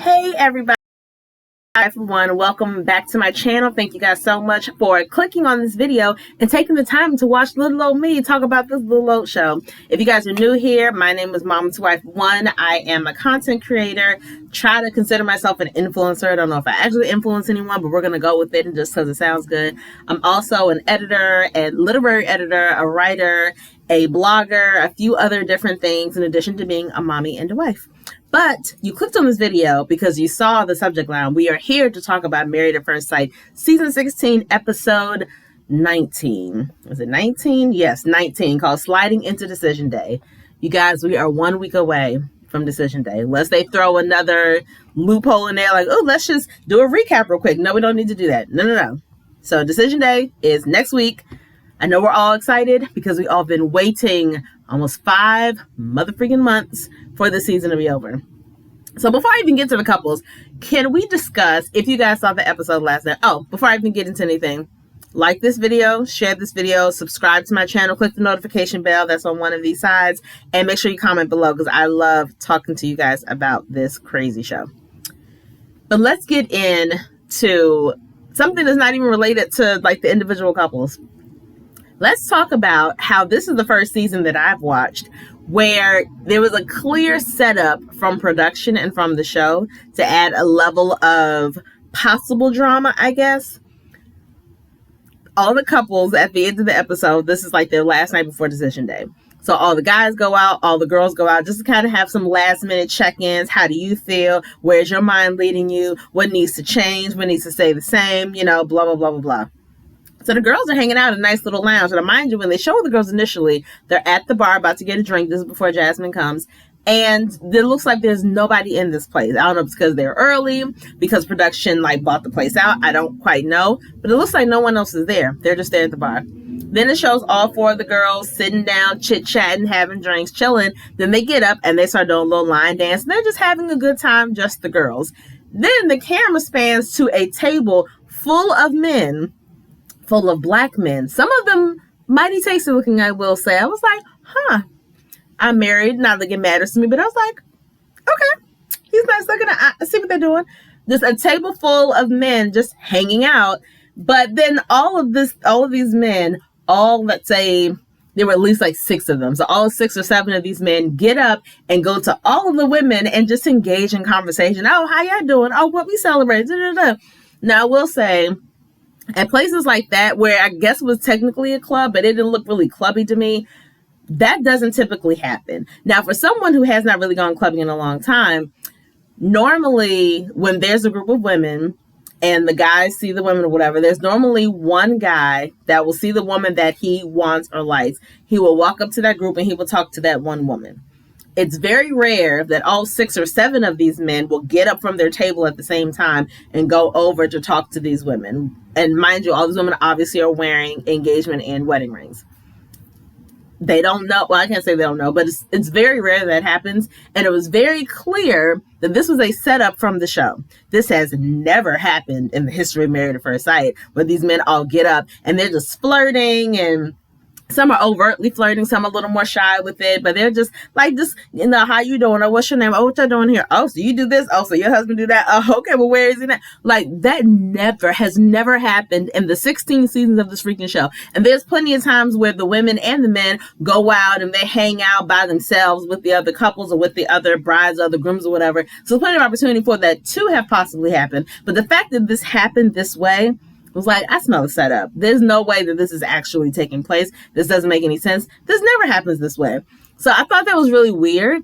Hey everybody, everyone, welcome back to my channel. Thank you guys so much for clicking on this video and taking the time to watch little old me talk about this little old show. If you guys are new here, my name is Mama to Wife 1. I am a content creator. Try to consider myself an influencer. I don't know if I actually influence anyone, but we're going to go with it just because it sounds good. I'm also an editor, a literary editor, a writer, a blogger, a few other different things in addition to being a mommy and a wife. But you clicked on this video because you saw the subject line. We are here to talk about Married at First Sight, Season 16, Episode 19. Is it 19? Yes, 19, called Sliding into Decision Day. You guys, we are 1 week away from Decision Day. Unless they throw another loophole in there like, oh, let's just do a recap real quick. No, we don't need to do that. No. So Decision Day is next week. I know we're all excited because we all been waiting almost 5 motherfucking months for the season to be over. So before I even get to the couples, can we discuss, if you guys saw the episode last night, before I even get into anything, like this video, share this video, subscribe to my channel, click the notification bell that's on one of these sides, and make sure you comment below because I love talking to you guys about this crazy show. But let's get into something that's not even related to like the individual couples. Let's talk about how this is the first season that I've watched where there was a clear setup from production and from the show to add a level of possible drama, I guess. All the couples at the end of the episode, this is like their last night before Decision Day. So all the guys go out, all the girls go out just to kind of have some last minute check-ins. How do you feel? Where's your mind leading you? What needs to change? What needs to stay the same? You know, blah, blah, blah, blah, blah. So the girls are hanging out in a nice little lounge. And mind you, when they show the girls initially, they're at the bar about to get a drink. This is before Jasmine comes. And it looks like there's nobody in this place. I don't know if it's because they're early, because production like bought the place out. I don't quite know. But it looks like no one else is there. They're just there at the bar. Then it shows all 4 of the girls sitting down, chit-chatting, having drinks, chilling. Then they get up and they start doing a little line dance. And they're just having a good time, just the girls. Then the camera spans to a table full of men. Full of black men. Some of them mighty tasty looking, I will say. I was like, I'm married. Not that it matters to me, but I was like, okay, he's nice looking. I see what they're doing. Just a table full of men just hanging out. But then all of these men, let's say there were at least like 6 of them. So all 6 or 7 of these men get up and go to all of the women and just engage in conversation. Oh, how y'all doing? Oh, what we celebrate? Now I will say, at places like that, where I guess it was technically a club, but it didn't look really clubby to me, that doesn't typically happen. Now, for someone who has not really gone clubbing in a long time, normally when there's a group of women and the guys see the women or whatever, there's normally one guy that will see the woman that he wants or likes. He will walk up to that group and he will talk to that one woman. It's very rare that all 6 or 7 of these men will get up from their table at the same time and go over to talk to these women. And mind you, all these women obviously are wearing engagement and wedding rings. They don't know. Well, I can't say they don't know, but it's very rare that happens. And it was very clear that this was a setup from the show. This has never happened in the history of Married at First Sight, where these men all get up and they're just flirting, and some are overtly flirting, some are a little more shy with it, but they're just like, you know, how you doing? Oh, what's your name? Oh, what you doing here? Oh, so you do this? Oh, so your husband do that? Oh, okay, well, where is he now? Like, that has never happened in the 16 seasons of this freaking show. And there's plenty of times where the women and the men go out and they hang out by themselves with the other couples or with the other brides or the grooms or whatever. So plenty of opportunity for that to have possibly happened. But the fact that this happened this way, was like, I smell a setup. There's no way that this is actually taking place. This doesn't make any sense. This never happens this way. So I thought that was really weird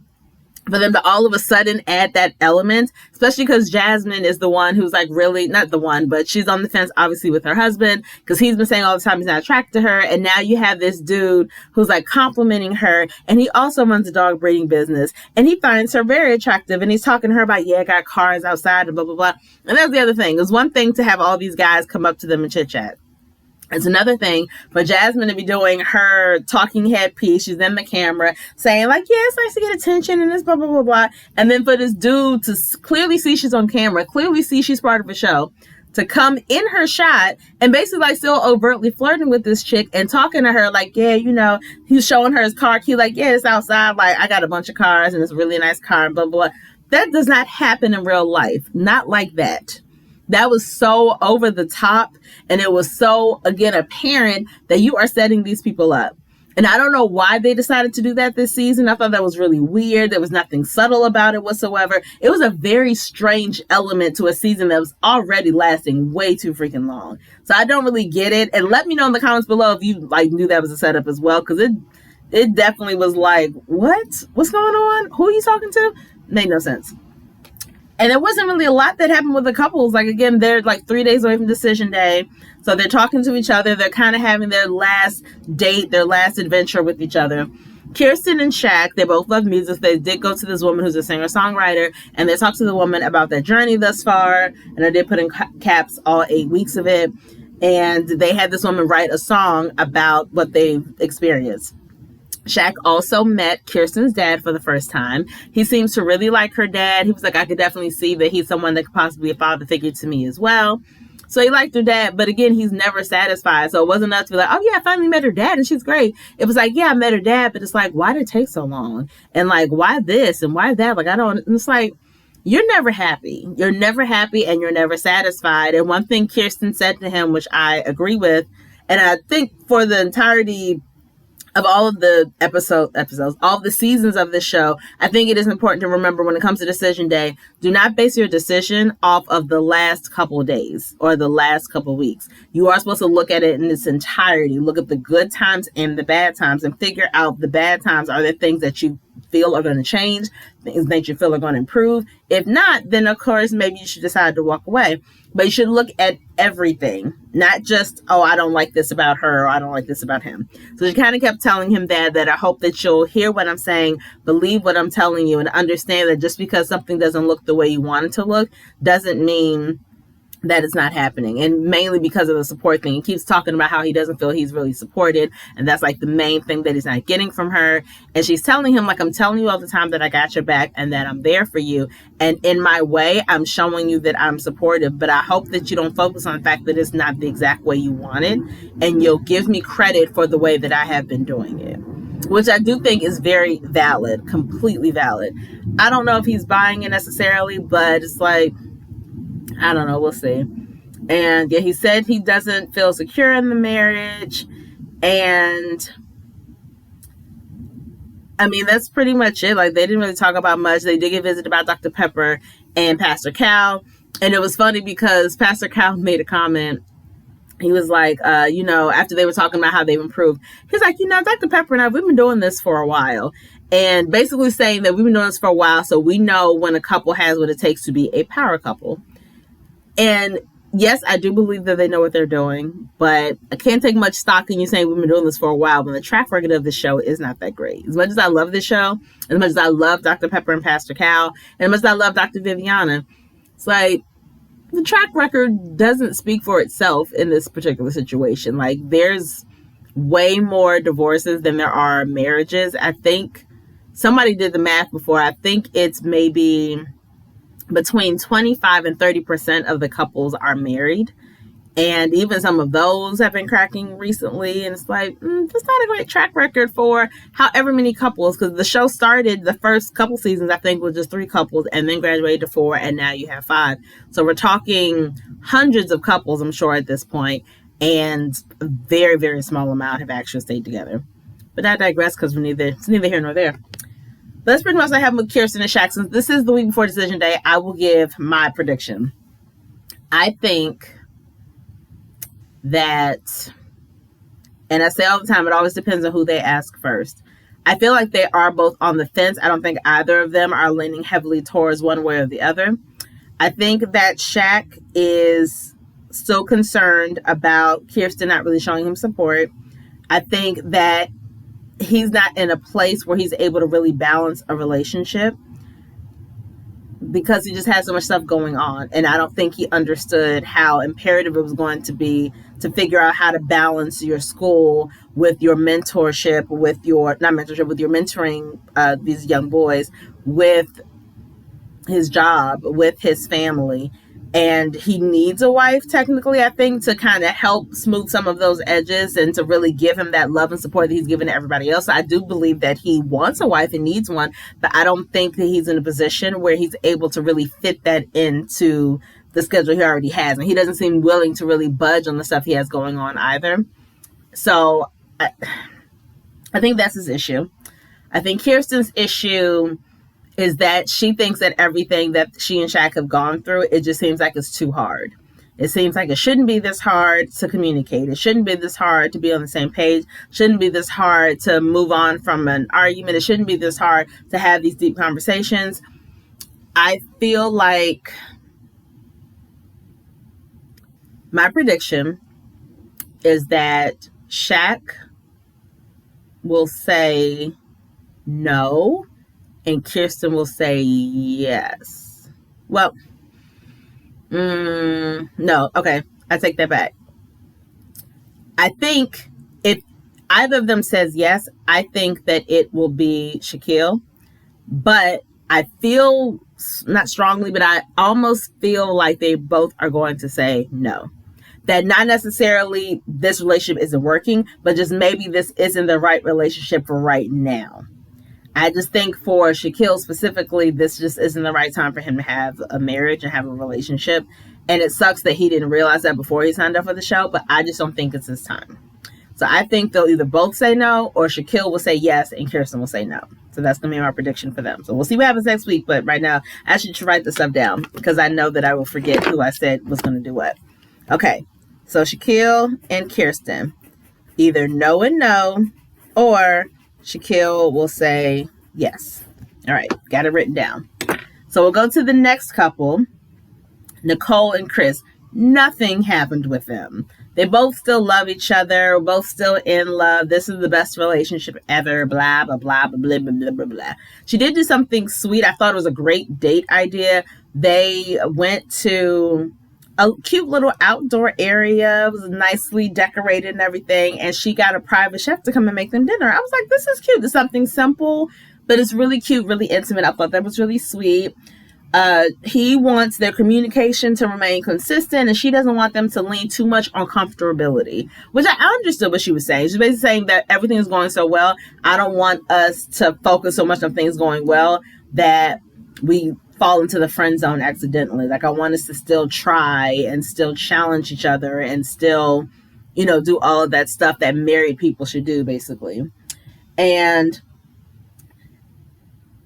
for them to all of a sudden add that element, especially because Jasmine is the one who's like really, not the one, but she's on the fence obviously with her husband because he's been saying all the time he's not attracted to her. And now you have this dude who's like complimenting her, and he also runs a dog breeding business, and he finds her very attractive, and he's talking to her about, yeah, I got cars outside and blah, blah, blah. And that's the other thing. It's one thing to have all these guys come up to them and chit chat. It's another thing for Jasmine to be doing her talking head piece. She's in the camera saying like, yeah, it's nice to get attention and this blah, blah, blah, blah. And then for this dude to clearly see she's on camera, clearly see she's part of a show, to come in her shot and basically like still overtly flirting with this chick and talking to her like, yeah, you know, he's showing her his car key like, yeah, it's outside. Like, I got a bunch of cars and it's a really nice car and blah, blah. That does not happen in real life. Not like that. That was so over the top, and it was so, again, apparent that you are setting these people up. And I don't know why they decided to do that this season. I thought that was really weird. There was nothing subtle about it whatsoever. It was a very strange element to a season that was already lasting way too freaking long. So I don't really get it. And let me know in the comments below if you like knew that was a setup as well, because it definitely was like, what? What's going on? Who are you talking to? Made no sense. And there wasn't really a lot that happened with the couples. Like, again, they're like 3 days away from decision day. So they're talking to each other. They're kind of having their last date, their last adventure with each other. Kirsten and Shaq, they both love music. They did go to this woman who's a singer-songwriter, and they talked to the woman about their journey thus far. And I did put in caps all 8 weeks of it. And they had this woman write a song about what they've experienced. Shaq also met Kirsten's dad for the first time. He seems to really like her dad. He was like, I could definitely see that he's someone that could possibly be a father figure to me as well. So he liked her dad, but again, he's never satisfied. So it wasn't enough to be like, oh yeah, I finally met her dad and she's great. It was like, yeah, I met her dad, but it's like, why did it take so long? And like, why this and why that? Like, I don't, and it's like, you're never happy. You're never happy and you're never satisfied. And one thing Kirsten said to him, which I agree with, and I think for the entirety of all of the episodes, all the seasons of this show, I think it is important to remember when it comes to decision day, do not base your decision off of the last couple of days or the last couple of weeks. You are supposed to look at it in its entirety. Look at the good times and the bad times and figure out the bad times. Are there things that you feel are going to change, things that you feel are going to improve? If not, then of course, maybe you should decide to walk away. But you should look at everything, not just, oh, I don't like this about her, or I don't like this about him. So she kind of kept telling him that I hope that you'll hear what I'm saying, believe what I'm telling you, and understand that just because something doesn't look the way you want it to look, doesn't mean that it's not happening. And mainly because of the support thing. He keeps talking about how he doesn't feel he's really supported, and that's like the main thing that he's not getting from her. And she's telling him, like, I'm telling you all the time that I got your back and that I'm there for you, and in my way I'm showing you that I'm supportive, but I hope that you don't focus on the fact that it's not the exact way you want it, and you'll give me credit for the way that I have been doing it, which I do think is very valid, completely valid. I don't know if he's buying it necessarily, but it's like, I don't know. We'll see. And yeah, he said he doesn't feel secure in the marriage. And I mean, that's pretty much it. Like, they didn't really talk about much. They did get visited about Dr. Pepper and Pastor Cal. And it was funny because Pastor Cal made a comment. He was like, after they were talking about how they've improved, he's like, Dr. Pepper and I, we've been doing this for a while. And basically saying that we've been doing this for a while, so we know when a couple has what it takes to be a power couple. And yes, I do believe that they know what they're doing, but I can't take much stock in you saying we've been doing this for a while when the track record of the show is not that great. As much as I love this show, as much as I love Dr. Pepper and Pastor Cal, and as much as I love Dr. Viviana, it's like the track record doesn't speak for itself in this particular situation. Like, there's way more divorces than there are marriages. I think somebody did the math before. I think it's maybe between 25 and 30% of the couples are married. And even some of those have been cracking recently. And it's like, that's not a great track record for however many couples. Because the show started, the first couple seasons, I think, was just 3 couples. And then graduated to 4. And now you have 5. So we're talking hundreds of couples, I'm sure, at this point. And a very, very small amount have actually stayed together. But I digress, because it's neither here nor there. That's pretty much what I have with Kirsten and Shaq. Since this is the week before decision day, I will give my prediction. I think that, and I say all the time, it always depends on who they ask first. I feel like they are both on the fence. I don't think either of them are leaning heavily towards one way or the other. I think that Shaq is still concerned about Kirsten not really showing him support. I think that he's not in a place where he's able to really balance a relationship because he just has so much stuff going on. And I don't think he understood how imperative it was going to be to figure out how to balance your school with your mentorship, with your mentoring these young boys, with his job, with his family. and he needs a wife, technically, I think, to kind of help smooth some of those edges and to really give him that love and support that he's given to everybody else. So I do believe that he wants a wife and needs one, but I don't think that he's in a position where he's able to really fit that into the schedule he already has. And he doesn't seem willing to really budge on the stuff he has going on either. So I think that's his issue. I think Kirsten's issue is that she thinks that everything that she and Shaq have gone through, it just seems like it's too hard. It seems like it shouldn't be this hard to communicate. It shouldn't be this hard to be on the same page. It shouldn't be this hard to move on from an argument. It shouldn't be this hard to have these deep conversations. I feel like my prediction is that Shaq will say no, and Kirsten will say yes. Well, no. Okay, I take that back. I think if either of them says yes, I think that it will be Shaquille. But I feel, not strongly, but I almost feel like they both are going to say no. That not necessarily this relationship isn't working, but just maybe this isn't the right relationship for right now. I just think for Shaquille specifically, this just isn't the right time for him to have a marriage and have a relationship. And it sucks that he didn't realize that before he signed up for the show, but I just don't think it's his time. So I think they'll either both say no, or Shaquille will say yes and Kirsten will say no. So that's going to be my prediction for them. So we'll see what happens next week. But right now, I should write this stuff down because I know that I will forget who I said was going to do what. Okay, so Shaquille and Kirsten, either no and no, or Shaquille will say yes. All right, got it written down. So we'll go to the next couple, Nicole and Chris. Nothing happened with them. They both still love each other, both still in love. This is the best relationship ever, blah, blah, blah, blah, blah, blah, blah, blah. She did do something sweet. I thought it was a great date idea. They went to a cute little outdoor area. It was nicely decorated and everything. And she got a private chef to come and make them dinner. I was like, this is cute. It's something simple, but it's really cute, really intimate. I thought that was really sweet. He wants their communication to remain consistent, and she doesn't want them to lean too much on comfortability, which I understood what she was saying. She's basically saying that everything is going so well. I don't want us to focus so much on things going well that we fall into the friend zone accidentally. Like, I want us to still try and still challenge each other and still, do all of that stuff that married people should do, basically. And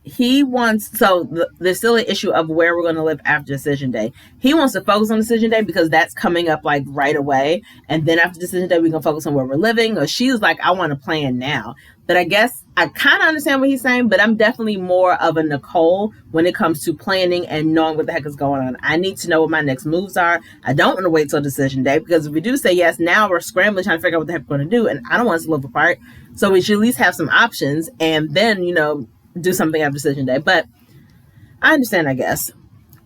he wants, there's still an issue of where we're going to live after decision day. He wants to focus on decision day because that's coming up like right away. And then after decision day, we can focus on where we're living. Or she's like, I want to plan now. But I guess I kind of understand what he's saying, but I'm definitely more of a Nicole when it comes to planning and knowing what the heck is going on. I need to know what my next moves are. I don't want to wait till decision day, because if we do say yes, now we're scrambling trying to figure out what the heck we're going to do. And I don't want us to live apart. So we should at least have some options and then, do something after decision day. But I understand, I guess.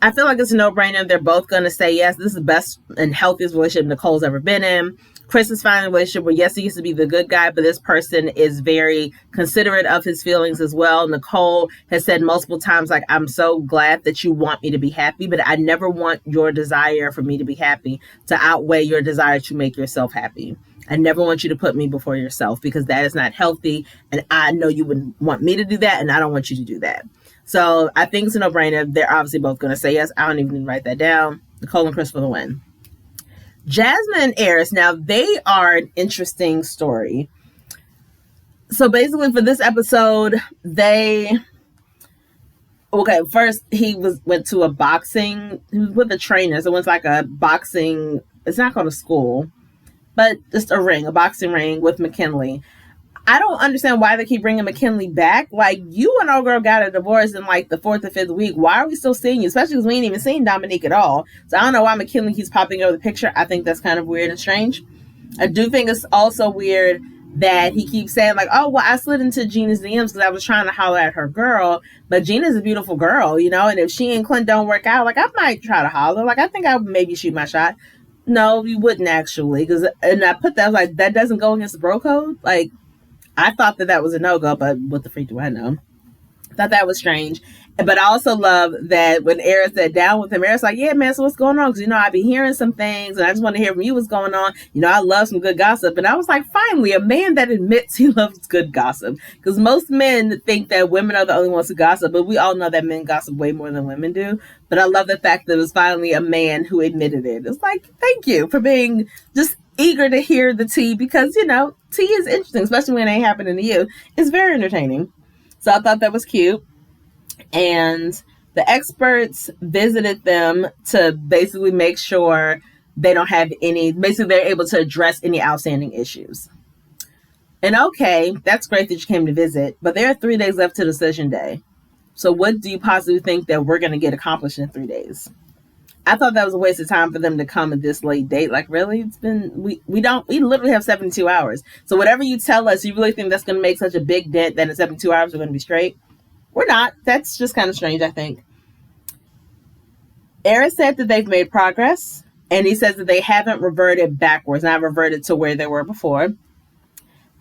I feel like it's a no-brainer. They're both going to say yes. This is the best and healthiest relationship Nicole's ever been in. Chris is finding a relationship where, yes, he used to be the good guy, but this person is very considerate of his feelings as well. Nicole has said multiple times, like, I'm so glad that you want me to be happy, but I never want your desire for me to be happy to outweigh your desire to make yourself happy. I never want you to put me before yourself, because that is not healthy. And I know you wouldn't want me to do that, and I don't want you to do that. So I think it's a no-brainer. They're obviously both going to say yes. I don't even need to write that down. Nicole and Chris for the win. Jasmine and Eris. Now, they are an interesting story. So basically for this episode, first he went to a boxing, he was with a trainer. So it was like a boxing, it's not called a school, but just a boxing ring with McKinley. I don't understand why they keep bringing McKinley back. Like, you and our girl got a divorce in like the 4th or 5th week. Why are we still seeing you? Especially because we ain't even seen Dominique at all. So I don't know why McKinley keeps popping over the picture. I think that's kind of weird and strange. I do think it's also weird that he keeps saying like, oh, well, I slid into Gina's DMs because I was trying to holler at her girl. But Gina's a beautiful girl, and if she and Clint don't work out, like, I might try to holler. Like, I think I would maybe shoot my shot. No, you wouldn't actually. And I put that, like, that doesn't go against the bro code. Like, I thought that was a no-go, but what the freak do I know? Thought that was strange. But I also love that when Eric sat down with him, Eric's like, yeah, man, so what's going on? Because, I be hearing some things and I just want to hear from you what's going on. I love some good gossip. And I was like, finally, a man that admits he loves good gossip. Because most men think that women are the only ones who gossip, but we all know that men gossip way more than women do. But I love the fact that it was finally a man who admitted it. It's like, thank you for being just eager to hear the tea because, tea is interesting, especially when it ain't happening to you. It's very entertaining. So I thought that was cute. And the experts visited them to basically make sure they don't have basically they're able to address any outstanding issues. And okay, that's great that you came to visit, but there are 3 days left to decision day. So what do you possibly think that we're going to get accomplished in 3 days? I thought that was a waste of time for them to come at this late date. Like, really? We literally have 72 hours. So whatever you tell us, you really think that's going to make such a big dent that in 72 hours we're going to be straight? We're not. That's just kind of strange, I think. Eric said that they've made progress, and he says that they haven't reverted backwards, not reverted to where they were before.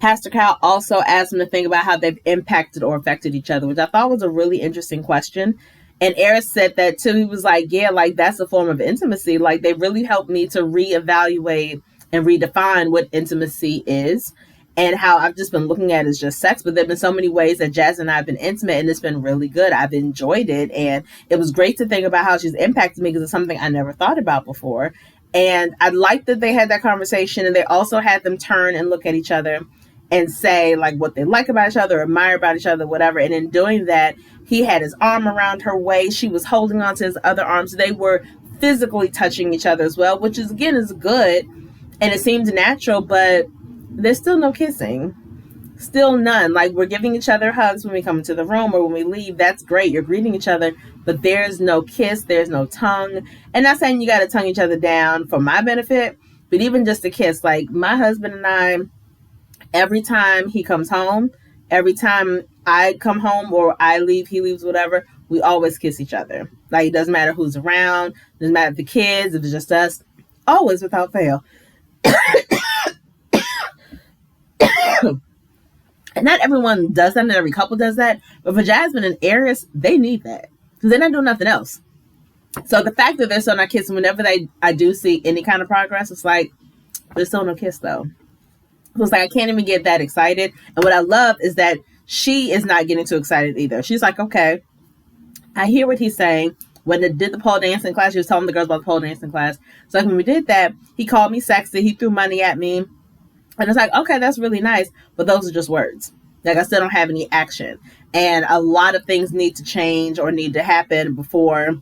Pastor Cal also asked them to think about how they've impacted or affected each other, which I thought was a really interesting question. And Eric said that too. He was like, yeah, like that's a form of intimacy. Like they really helped me to reevaluate and redefine what intimacy is. And how I've just been looking at it as just sex, but there have been so many ways that Jazz and I have been intimate, and it's been really good. I've enjoyed it, and it was great to think about how she's impacted me because it's something I never thought about before. And I liked that they had that conversation, and they also had them turn and look at each other and say like what they like about each other, admire about each other, whatever. And in doing that, he had his arm around her waist. She was holding on to his other arm. So they were physically touching each other as well, which is good, and it seems natural, but there's still no kissing. Still none. Like we're giving each other hugs when we come into the room or when we leave. That's great. You're greeting each other, but there's no kiss. There's no tongue. And not saying you got to tongue each other down for my benefit, but even just a kiss. Like my husband and I, every time he comes home, every time I come home or I leave, he leaves, whatever, we always kiss each other. Like it doesn't matter who's around. It doesn't matter if the kids, if it's just us. Always without fail. And not everyone does that, not every couple does that, but for Jasmine and Aries, they need that because they're not doing nothing else. So the fact that they're still not kissing, whenever I do see any kind of progress, it's like there's still no kiss though. So it's like I can't even get that excited. And what I love is that she is not getting too excited either. She's like, okay, I hear what he's saying. When they did the pole dancing class, she was telling the girls about the pole dancing class. So like when we did that, he called me sexy. He threw money at me. And it's like, okay, that's really nice, but those are just words. Like I still don't have any action. And a lot of things need to change or need to happen before,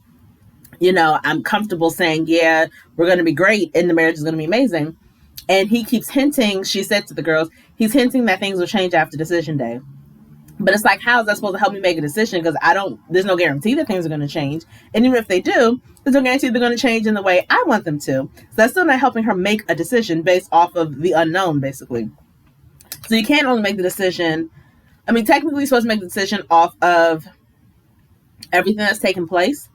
I'm comfortable saying, yeah, we're going to be great and the marriage is going to be amazing. And he keeps hinting, she said to the girls, he's hinting that things will change after decision day. But it's like, how is that supposed to help me make a decision? Because there's no guarantee that things are going to change. And even if they do, there's no guarantee they're going to change in the way I want them to. So that's still not helping her make a decision based off of the unknown, basically. So you can't only make the decision. I mean, technically you're supposed to make the decision off of everything that's taken place.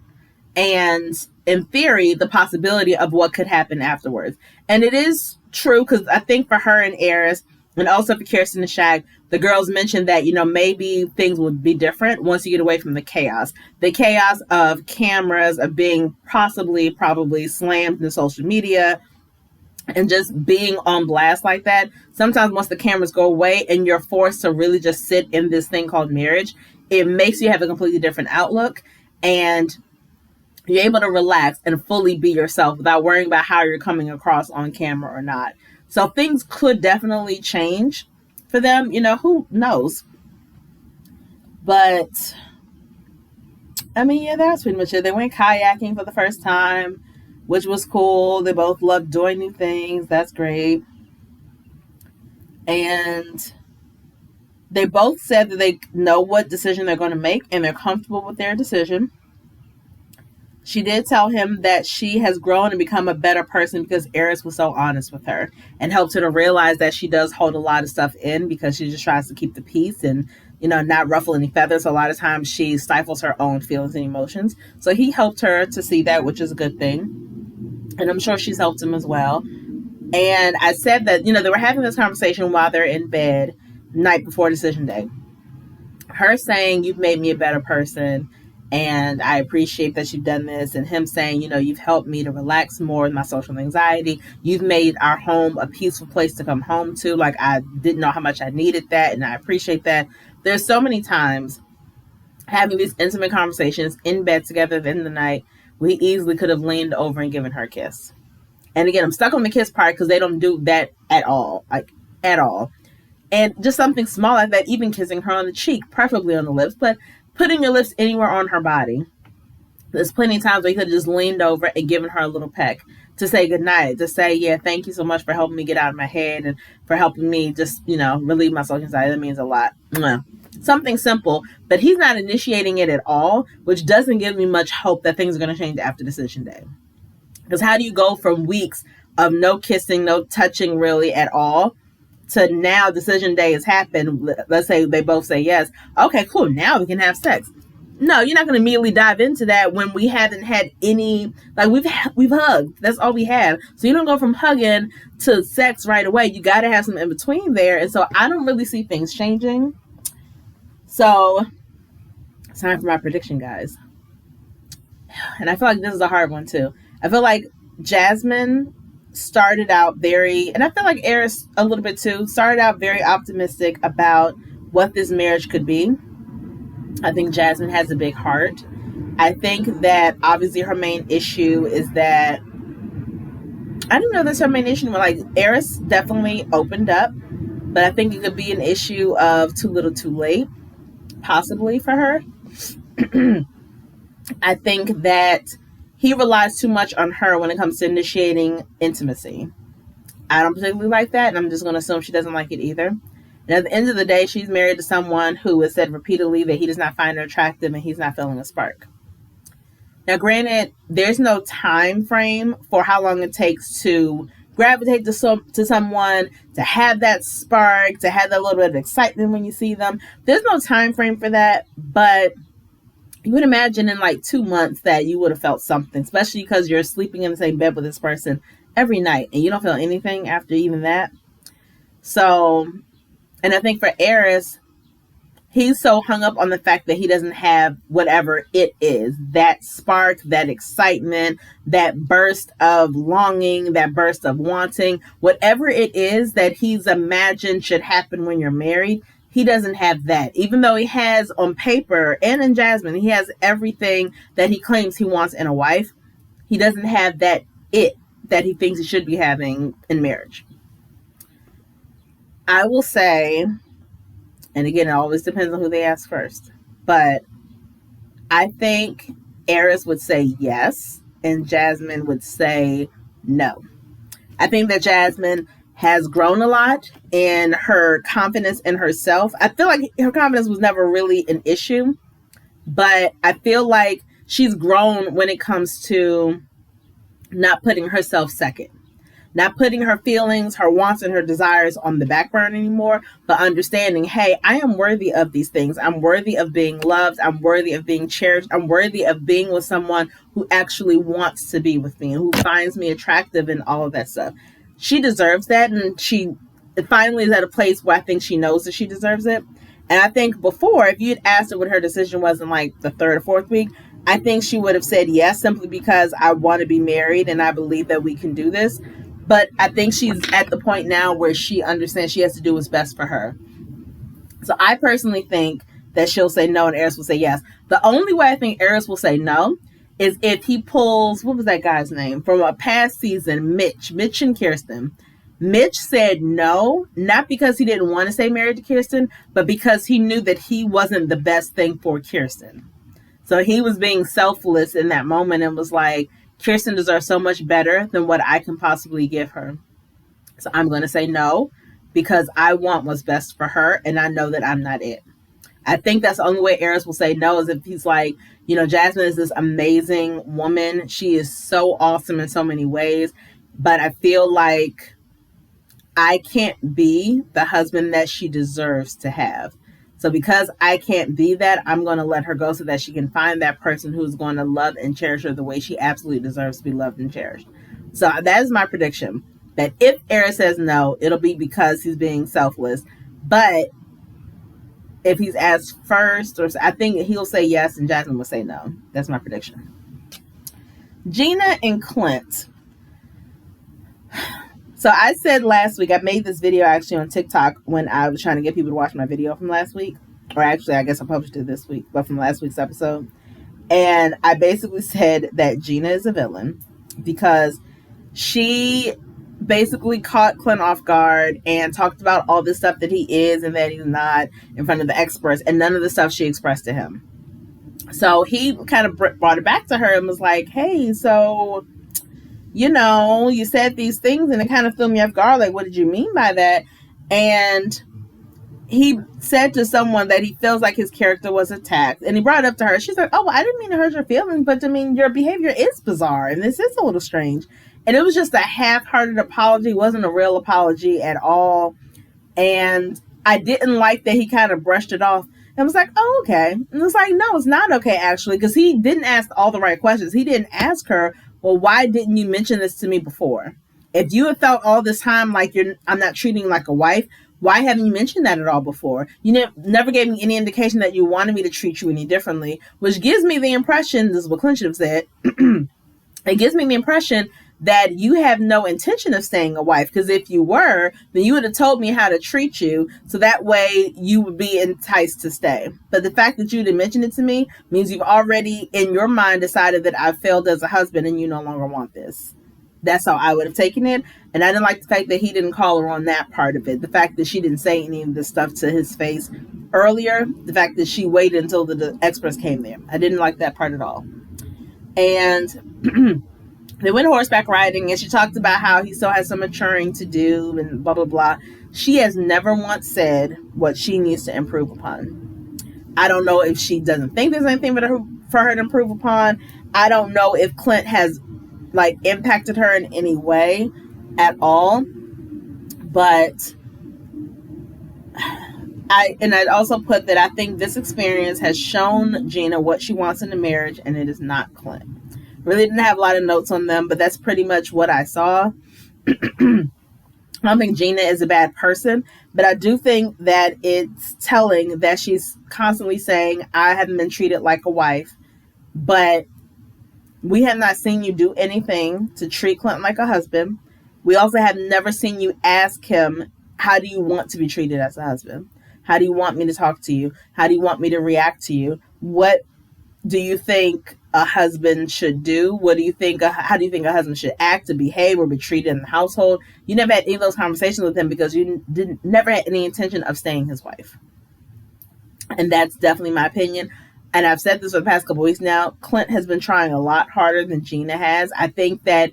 And in theory, the possibility of what could happen afterwards. And it is true because I think for her and Eris, and also for Kirsten and Shag, the girls mentioned that, maybe things would be different once you get away from the chaos. The chaos of cameras, of being probably slammed into social media and just being on blast like that. Sometimes once the cameras go away and you're forced to really just sit in this thing called marriage, it makes you have a completely different outlook. And you're able to relax and fully be yourself without worrying about how you're coming across on camera or not. So things could definitely change for them. Who knows? But, I mean, yeah, that's pretty much it. They went kayaking for the first time, which was cool. They both loved doing new things. That's great. And they both said that they know what decision they're going to make and they're comfortable with their decision. She did tell him that she has grown and become a better person because Eris was so honest with her and helped her to realize that she does hold a lot of stuff in because she just tries to keep the peace and, not ruffle any feathers. So a lot of times she stifles her own feelings and emotions. So he helped her to see that, which is a good thing. And I'm sure she's helped him as well. And I said that, they were having this conversation while they're in bed, night before decision day. Her saying, you've made me a better person. And I appreciate that you've done this. And him saying, you've helped me to relax more with my social anxiety. You've made our home a peaceful place to come home to. Like, I didn't know how much I needed that, and I appreciate that. There's so many times having these intimate conversations in bed together at the end of the night, we easily could have leaned over and given her a kiss. And again, I'm stuck on the kiss part because they don't do that at all. Like, at all. And just something small like that, even kissing her on the cheek, preferably on the lips, but putting your lips anywhere on her body. There's plenty of times where you could have just leaned over and given her a little peck to say goodnight, to say, yeah, thank you so much for helping me get out of my head and for helping me just, relieve my social anxiety. That means a lot. Something simple, but he's not initiating it at all, which doesn't give me much hope that things are going to change after decision day. Because how do you go from weeks of no kissing, no touching really at all, to now decision day has happened? Let's say they both say yes. Okay, cool. Now we can have sex. No, you're not going to immediately dive into that when we haven't had any, like we've hugged. That's all we have. So you don't go from hugging to sex right away. You got to have some in between there. And so I don't really see things changing. So it's time for my prediction, guys. And I feel like this is a hard one too. I feel like Jasmine started out and I feel like Eris a little bit too, started out very optimistic about what this marriage could be. I think Jasmine has a big heart. I think that obviously her main issue is that, I don't know if that's her main issue, but like Eris definitely opened up, but I think it could be an issue of too little too late, possibly for her. I think that he relies too much on her when it comes to initiating intimacy. I don't particularly like that, and I'm just going to assume she doesn't like it either. And at the end of the day, she's married to someone who has said repeatedly that he does not find her attractive and he's not feeling a spark. Now, granted, there's no time frame for how long it takes to gravitate to someone, to have that spark, to have that little bit of excitement when you see them. There's no time frame for that, but you would imagine in like 2 months that you would have felt something, especially because you're sleeping in the same bed with this person every night and you don't feel anything after even that. So, and I think for Eris, he's so hung up on the fact that he doesn't have whatever it is, that spark, that excitement, that burst of longing, that burst of wanting, whatever it is that he's imagined should happen when you're married. He doesn't have that, even though he has on paper and in Jasmine, he has everything that he claims he wants in a wife. He doesn't have that it that he thinks he should be having in marriage. I will say, and again, it always depends on who they ask first, but I think Eris would say yes and Jasmine would say no. I think that Jasmine has grown a lot in her confidence in herself. I feel like her confidence was never really an issue, but I feel like she's grown when it comes to not putting herself second, not putting her feelings, her wants, and her desires on the back burner anymore, but understanding, hey, I am worthy of these things. I'm worthy of being loved. I'm worthy of being cherished. I'm worthy of being with someone who actually wants to be with me and who finds me attractive and all of that stuff. She deserves that, and she finally is at a place where I think she knows that she deserves it. And I think before, if you had asked her what her decision was in like the 3rd or 4th week, I think she would have said yes, simply because I want to be married and I believe that we can do this. But I think she's at the point now where she understands she has to do what's best for her. So I personally think that she'll say no and Eris will say yes. The only way I think Eris will say no is if he pulls, what was that guy's name? From a past season, Mitch and Kirsten. Mitch said no, not because he didn't want to stay married to Kirsten, but because he knew that he wasn't the best thing for Kirsten. So he was being selfless in that moment and was like, Kirsten deserves so much better than what I can possibly give her. So I'm going to say no because I want what's best for her and I know that I'm not it. I think that's the only way Eris will say no, is if he's like, Jasmine is this amazing woman. She is so awesome in so many ways, but I feel like I can't be the husband that she deserves to have. So because I can't be that, I'm going to let her go so that she can find that person who's going to love and cherish her the way she absolutely deserves to be loved and cherished. So that is my prediction, that if Eris says no, it'll be because he's being selfless. But if he's asked first, or I think he'll say yes and Jasmine will say no. That's my prediction. Gina and Clint. So I said last week, I made this video actually on TikTok when I was trying to get people to watch my video from last week. Or actually, I guess I published it this week, but from last week's episode. And I basically said that Gina is a villain because she basically caught Clint off guard and talked about all this stuff that he is and that he's not in front of the experts, and none of the stuff she expressed to him. So he kind of brought it back to her and was like, hey, so, you said these things and it kind of threw me off guard. Like, what did you mean by that? And he said to someone that he feels like his character was attacked, and he brought it up to her. She's like, oh, well, I didn't mean to hurt your feelings, but I mean, your behavior is bizarre and this is a little strange. And it was just a half-hearted apology. It wasn't a real apology at all. And I didn't like that he kind of brushed it off and was like, oh, okay. And it was like, no, it's not okay, actually, because he didn't ask all the right questions. He didn't ask her, well, why didn't you mention this to me before? If you have felt all this time like I'm not treating you like a wife, why haven't you mentioned that at all before? You never gave me any indication that you wanted me to treat you any differently, which gives me the impression, this is what Clint should have said, it gives me the impression that you have no intention of staying a wife, because if you were, then you would have told me how to treat you, so that way you would be enticed to stay. But the fact that you didn't mention it to me means you've already, in your mind, decided that I failed as a husband and you no longer want this. That's how I would have taken it. And I didn't like the fact that he didn't call her on that part of it. The fact that she didn't say any of this stuff to his face earlier. The fact that she waited until the experts came there. I didn't like that part at all. And they went horseback riding, and she talked about how he still has some maturing to do and blah, blah, blah. She has never once said what she needs to improve upon. I don't know if she doesn't think there's anything for her to improve upon. I don't know if Clint has impacted her in any way at all. But I'd also put that I think this experience has shown Gina what she wants in a marriage, and it is not Clint. Really didn't have a lot of notes on them, but that's pretty much what I saw. I don't think Gina is a bad person, but I do think that it's telling that she's constantly saying, I haven't been treated like a wife, but we have not seen you do anything to treat Clint like a husband. We also have never seen you ask him, how do you want to be treated as a husband? How do you want me to talk to you? How do you want me to react to you? What do you think a husband should do? How do you think a husband should act to behave or be treated in the household? You never had any of those conversations with him because you never had any intention of staying his wife. And that's definitely my opinion. And I've said this for the past couple weeks now, Clint has been trying a lot harder than Gina has. I think that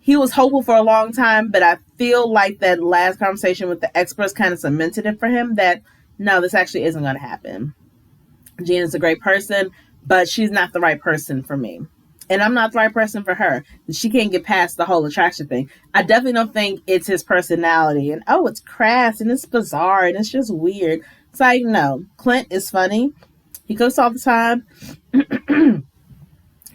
he was hopeful for a long time, but I feel like that last conversation with the experts kind of cemented it for him that, no, this actually isn't going to happen. Gina's a great person, but she's not the right person for me. And I'm not the right person for her. She can't get past the whole attraction thing. I definitely don't think it's his personality. And, it's crass and it's bizarre and it's just weird. It's like, no, Clint is funny. He cooks all the time.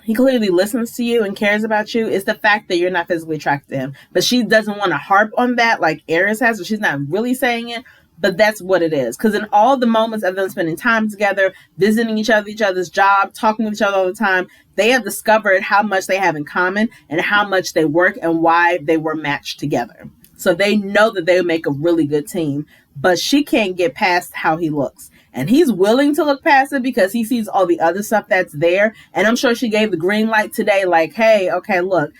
He clearly listens to you and cares about you. It's the fact that you're not physically attracted to him. But she doesn't want to harp on that like Aries has, so she's not really saying it. But that's what it is. Because in all the moments of them spending time together, visiting each other's job, talking with each other all the time, they have discovered how much they have in common and how much they work and why they were matched together. So they know that they make a really good team. But she can't get past how he looks. And he's willing to look past it because he sees all the other stuff that's there. And I'm sure she gave the green light today, like, hey, okay, look,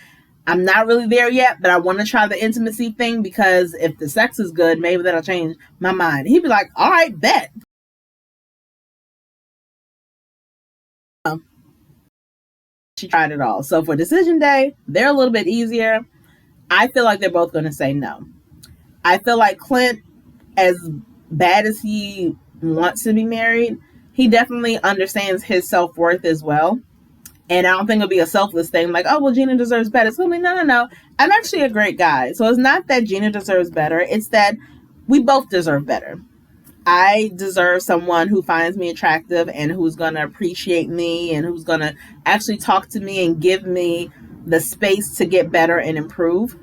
I'm not really there yet, but I want to try the intimacy thing because if the sex is good, maybe that'll change my mind. He'd be like, all right, bet. She tried it all. So for decision day, they're a little bit easier. I feel like they're both going to say no. I feel like Clint, as bad as he wants to be married, he definitely understands his self-worth as well. And I don't think it'll be a selfless thing like, oh, well, Gina deserves better. It's going to be, no. I'm actually a great guy. So it's not that Gina deserves better. It's that we both deserve better. I deserve someone who finds me attractive and who's going to appreciate me and who's going to actually talk to me and give me the space to get better and improve.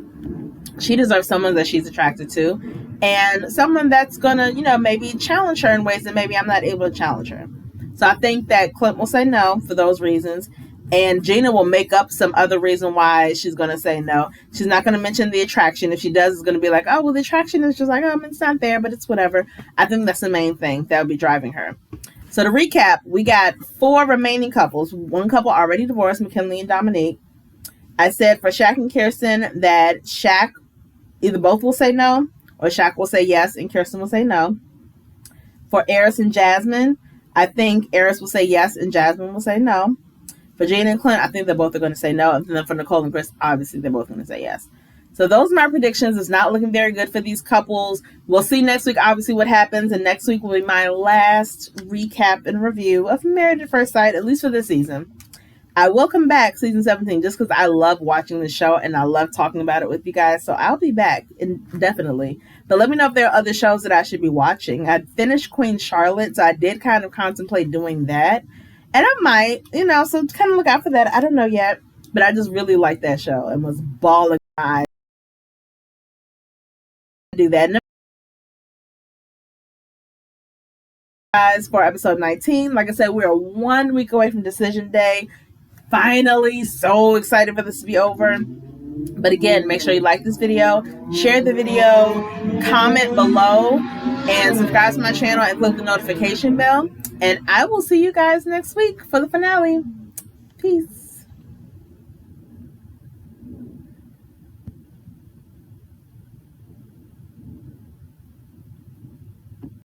She deserves someone that she's attracted to. and someone that's gonna, maybe challenge her in ways that maybe I'm not able to challenge her. So I think that Clint will say no for those reasons, and Gina will make up some other reason why she's gonna say no. She's not gonna mention the attraction. If she does, it's gonna be like, oh well, the attraction is just like, oh, it's not there, but it's whatever. I think that's the main thing that would be driving her. So to recap, we got 4 remaining couples. One couple already divorced, McKinley and Dominique. I said for Shaq and Kirsten that Shaq, either both will say no, or Shaq will say yes and Kirsten will say no. For Eris and Jasmine, I think Eris will say yes and Jasmine will say no. For Jane and Clint, I think they both are going to say no. And then for Nicole and Chris, obviously they're both going to say yes. So those are my predictions. It's not looking very good for these couples. We'll see next week, obviously, what happens. And next week will be my last recap and review of Married at First Sight, at least for this season. I will come back season 17 just because I love watching the show and I love talking about it with you guys. So I'll be back indefinitely. But let me know if there are other shows that I should be watching. I finished Queen Charlotte, so I did kind of contemplate doing that. And I might, so kind of look out for that. I don't know yet. But I just really liked that show and was bawling my eyes. Do that. Guys, for episode 19. Like I said, we're 1 week away from decision day. Finally, so excited for this to be over. But again, make sure you like this video, share the video, comment below, and subscribe to my channel and click the notification bell. And I will see you guys next week for the finale. Peace.